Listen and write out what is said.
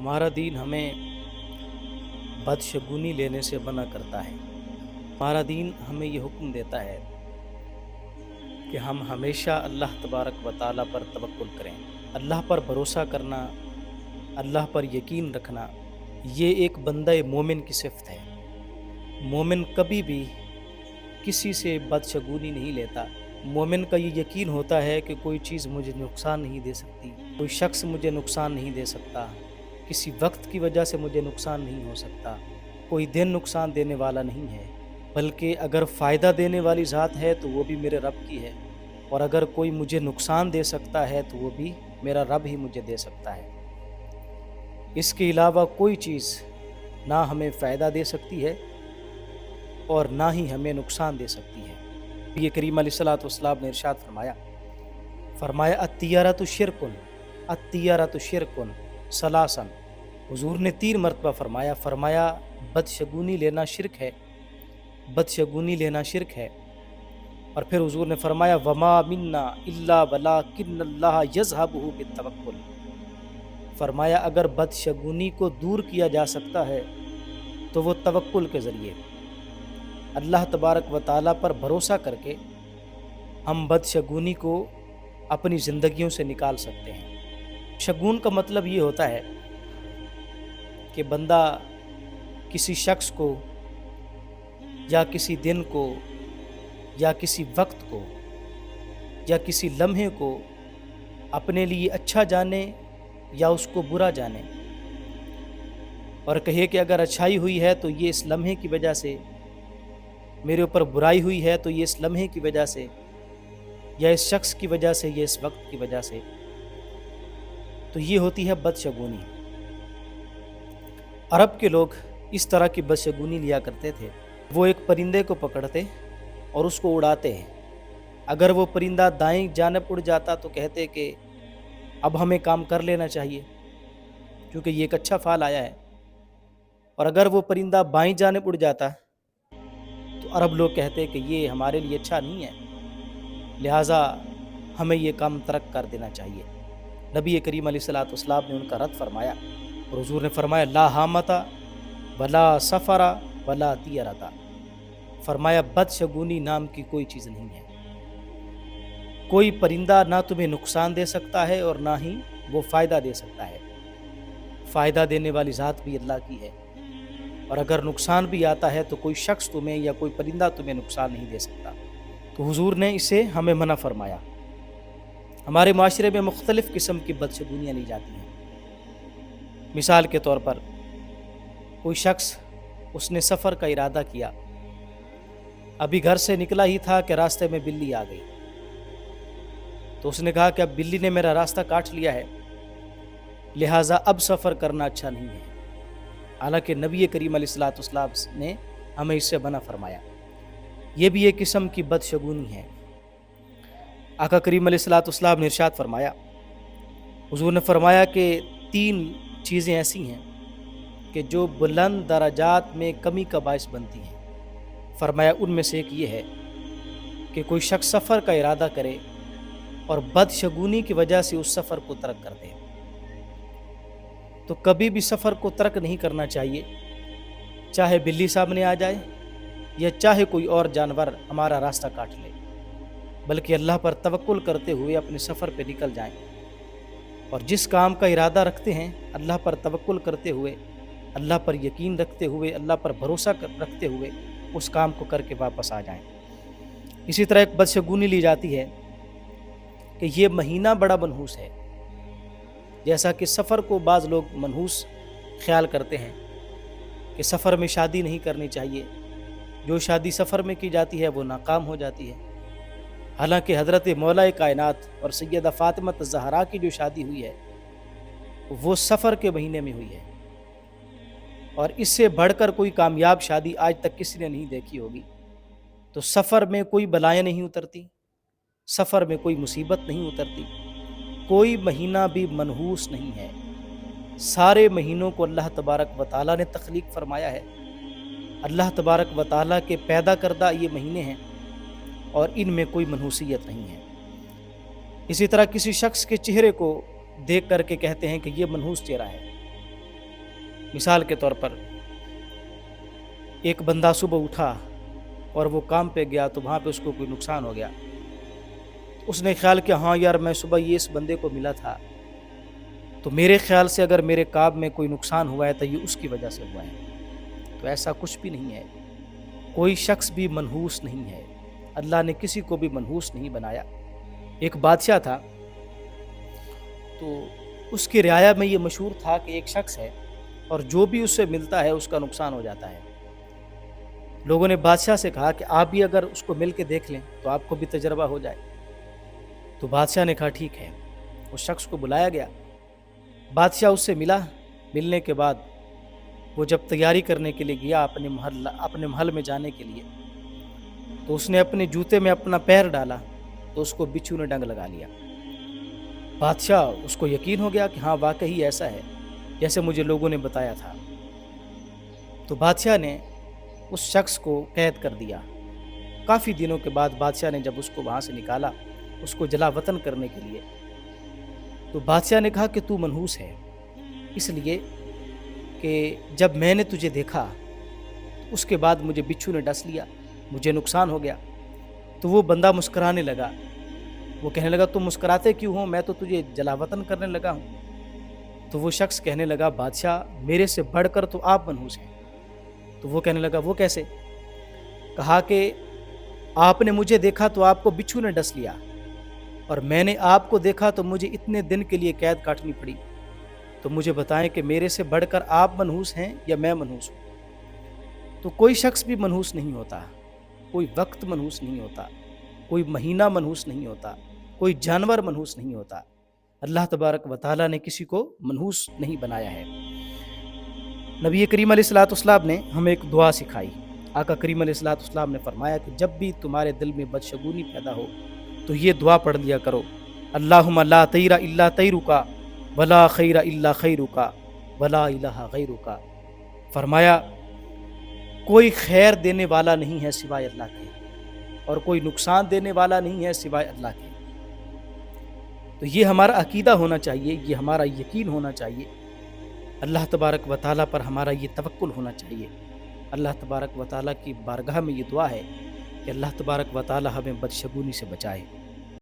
ہمارا دین ہمیں بدشگونی لینے سے منع کرتا ہے۔ ہمارا دین ہمیں یہ حکم دیتا ہے کہ ہم ہمیشہ اللہ تبارک و تعالیٰ پر توکل کریں۔ اللہ پر بھروسہ کرنا، اللہ پر یقین رکھنا، یہ ایک بندہ مومن کی صفت ہے۔ مومن کبھی بھی کسی سے بدشگونی نہیں لیتا۔ مومن کا یہ یقین ہوتا ہے کہ کوئی چیز مجھے نقصان نہیں دے سکتی، کوئی شخص مجھے نقصان نہیں دے سکتا، کسی وقت کی وجہ سے مجھے نقصان نہیں ہو سکتا، کوئی دن نقصان دینے والا نہیں ہے، بلکہ اگر فائدہ دینے والی ذات ہے تو وہ بھی میرے رب کی ہے، اور اگر کوئی مجھے نقصان دے سکتا ہے تو وہ بھی میرا رب ہی مجھے دے سکتا ہے۔ اس کے علاوہ کوئی چیز نہ ہمیں فائدہ دے سکتی ہے اور نہ ہی ہمیں نقصان دے سکتی ہے۔ یہ کریم علیہ الصلوۃ والسلام نے ارشاد فرمایا الطیرۃ شرک، الطیرۃ شرک ثلاثا۔ حضور نے 3 مرتبہ فرمایا بدشگونی لینا شرک ہے، بدشگونی لینا شرک ہے۔ اور پھر حضور نے فرمایا وما منا الا ولکن اللہ یذھبہ بالتوکل۔ فرمایا اگر بدشگونی کو دور کیا جا سکتا ہے تو وہ توکل کے ذریعے، اللہ تبارک و تعالیٰ پر بھروسہ کر کے ہم بدشگونی کو اپنی زندگیوں سے نکال سکتے ہیں۔ شگون کا مطلب یہ ہوتا ہے کہ بندہ کسی شخص کو یا کسی دن کو یا کسی وقت کو یا کسی لمحے کو اپنے لیے اچھا جانے یا اس کو برا جانے، اور کہے کہ اگر اچھائی ہوئی ہے تو یہ اس لمحے کی وجہ سے، میرے اوپر برائی ہوئی ہے تو یہ اس لمحے کی وجہ سے، یا اس شخص کی وجہ سے، یا اس وقت کی وجہ سے، تو یہ ہوتی ہے بدشگونی۔ عرب کے لوگ اس طرح کی بدشگونی لیا کرتے تھے۔ وہ ایک پرندے کو پکڑتے اور اس کو اڑاتے ہیں۔ اگر وہ پرندہ دائیں جانب اڑ جاتا تو کہتے کہ اب ہمیں کام کر لینا چاہیے کیونکہ یہ ایک اچھا پھال آیا ہے، اور اگر وہ پرندہ بائیں جانب اڑ جاتا تو عرب لوگ کہتے کہ یہ ہمارے لیے اچھا نہیں ہے، لہٰذا ہمیں یہ کام ترک کر دینا چاہیے۔ نبی کریم علیہ الصلوۃ والسلام نے ان کا رد فرمایا، اور حضور نے فرمایا لا حامۃ ولا سفر ولا طیرۃ۔ فرمایا بدشگونی نام کی کوئی چیز نہیں ہے، کوئی پرندہ نہ تمہیں نقصان دے سکتا ہے اور نہ ہی وہ فائدہ دے سکتا ہے۔ فائدہ دینے والی ذات بھی اللہ کی ہے، اور اگر نقصان بھی آتا ہے تو کوئی شخص تمہیں یا کوئی پرندہ تمہیں نقصان نہیں دے سکتا۔ تو حضور نے اسے ہمیں منع فرمایا۔ ہمارے معاشرے میں مختلف قسم کی بدشگونیاں لی جاتی ہیں۔ مثال کے طور پر کوئی شخص اس نے سفر کا ارادہ کیا، ابھی گھر سے نکلا ہی تھا کہ راستے میں بلی آ گئی، تو اس نے کہا کہ اب بلی نے میرا راستہ کاٹ لیا ہے، لہٰذا اب سفر کرنا اچھا نہیں ہے، حالانکہ نبی کریم علیہ الصلوۃ والسلام نے ہمیں اس سے منع فرمایا۔ یہ بھی ایک قسم کی بدشگونی ہے۔ آقا کریم علیہ الصلوۃ والسلام نے ارشاد فرمایا، حضور نے فرمایا کہ 3 چیزیں ایسی ہیں کہ جو بلند درجات میں کمی کا باعث بنتی ہیں۔ فرمایا ان میں سے ایک یہ ہے کہ کوئی شخص سفر کا ارادہ کرے اور بدشگونی کی وجہ سے اس سفر کو ترک کر دے۔ تو کبھی بھی سفر کو ترک نہیں کرنا چاہیے، چاہے بلی سامنے آ جائے یا چاہے کوئی اور جانور ہمارا راستہ کاٹ لے، بلکہ اللہ پر توکل کرتے ہوئے اپنے سفر پہ نکل جائیں، اور جس کام کا ارادہ رکھتے ہیں اللہ پر توکل کرتے ہوئے، اللہ پر یقین رکھتے ہوئے، اللہ پر بھروسہ رکھتے ہوئے اس کام کو کر کے واپس آ جائیں۔ اسی طرح ایک بدشگونی لی جاتی ہے کہ یہ مہینہ بڑا منحوس ہے، جیسا کہ سفر کو بعض لوگ منحوس خیال کرتے ہیں کہ سفر میں شادی نہیں کرنی چاہیے، جو شادی سفر میں کی جاتی ہے وہ ناکام ہو جاتی ہے، حالانکہ حضرت مولا کائنات اور سیدہ فاطمہ الزہرا کی جو شادی ہوئی ہے وہ سفر کے مہینے میں ہوئی ہے، اور اس سے بڑھ کر کوئی کامیاب شادی آج تک کسی نے نہیں دیکھی ہوگی۔ تو سفر میں کوئی بلائیں نہیں اترتی، سفر میں کوئی مصیبت نہیں اترتی، کوئی مہینہ بھی منحوس نہیں ہے۔ سارے مہینوں کو اللہ تبارک و تعالیٰ نے تخلیق فرمایا ہے، اللہ تبارک و تعالیٰ کے پیدا کردہ یہ مہینے ہیں، اور ان میں کوئی منحوسیت نہیں ہے۔ اسی طرح کسی شخص کے چہرے کو دیکھ کر کے کہتے ہیں کہ یہ منحوس چہرہ ہے، مثال کے طور پر ایک بندہ صبح اٹھا اور وہ کام پہ گیا تو وہاں پہ اس کو کوئی نقصان ہو گیا، اس نے خیال کیا ہاں یار میں صبح یہ اس بندے کو ملا تھا، تو میرے خیال سے اگر میرے کام میں کوئی نقصان ہوا ہے تو یہ اس کی وجہ سے ہوا ہے۔ تو ایسا کچھ بھی نہیں ہے، کوئی شخص بھی منحوس نہیں ہے، اللہ نے کسی کو بھی منحوس نہیں بنایا۔ ایک بادشاہ تھا، تو اس کی رعایا میں یہ مشہور تھا کہ ایک شخص ہے اور جو بھی اس سے ملتا ہے اس کا نقصان ہو جاتا ہے۔ لوگوں نے بادشاہ سے کہا کہ آپ بھی اگر اس کو مل کے دیکھ لیں تو آپ کو بھی تجربہ ہو جائے۔ تو بادشاہ نے کہا ٹھیک ہے، اس شخص کو بلایا گیا، بادشاہ اس سے ملا، ملنے کے بعد وہ جب تیاری کرنے کے لیے گیا اپنے محل میں جانے کے لیے، تو اس نے اپنے جوتے میں اپنا پیر ڈالا تو اس کو بچھو نے ڈنگ لگا لیا۔ بادشاہ اس کو یقین ہو گیا کہ ہاں واقعی ایسا ہے جیسے مجھے لوگوں نے بتایا تھا۔ تو بادشاہ نے اس شخص کو قید کر دیا۔ کافی دنوں کے بعد بادشاہ نے جب اس کو وہاں سے نکالا اس کو جلا وطن کرنے کے لیے، تو بادشاہ نے کہا کہ تو منحوس ہے، اس لیے کہ جب میں نے تجھے دیکھا اس کے بعد مجھے بچھو نے ڈس لیا، مجھے نقصان ہو گیا۔ تو وہ بندہ مسکرانے لگا، وہ کہنے لگا تم مسکراتے کیوں ہو، میں تو تجھے جلا وطن کرنے لگا ہوں۔ تو وہ شخص کہنے لگا بادشاہ میرے سے بڑھ کر تو آپ منحوس ہیں۔ تو وہ کہنے لگا وہ کیسے؟ کہا کہ آپ نے مجھے دیکھا تو آپ کو بچھو نے ڈس لیا، اور میں نے آپ کو دیکھا تو مجھے اتنے دن کے لیے قید کاٹنی پڑی، تو مجھے بتائیں کہ میرے سے بڑھ کر آپ منحوس ہیں یا میں منحوس ہوں؟ تو کوئی شخص بھی منحوس نہیں ہوتا، کوئی وقت منحوس نہیں ہوتا، کوئی مہینہ منحوس نہیں ہوتا، کوئی جانور منحوس نہیں ہوتا۔ اللہ تبارک و تعالیٰ نے کسی کو منحوس نہیں بنایا ہے۔ نبی کریم علیہ الصلوۃ والسلام نے ہمیں ایک دعا سکھائی۔ آقا کریم علیہ الصلوۃ والسلام نے فرمایا کہ جب بھی تمہارے دل میں بدشگونی پیدا ہو تو یہ دعا پڑھ لیا کرو، اللہم لا طیر الا طیرک ولا خیر الا خیرک ولا الہ غیرک۔ فرمایا کوئی خیر دینے والا نہیں ہے سوائے اللہ کے، اور کوئی نقصان دینے والا نہیں ہے سوائے اللہ کے۔ تو یہ ہمارا عقیدہ ہونا چاہیے، یہ ہمارا یقین ہونا چاہیے، اللہ تبارک و تعالیٰ پر ہمارا یہ توکل ہونا چاہیے۔ اللہ تبارک و تعالیٰ کی بارگاہ میں یہ دعا ہے کہ اللہ تبارک و تعالیٰ ہمیں بدشگونی سے بچائے۔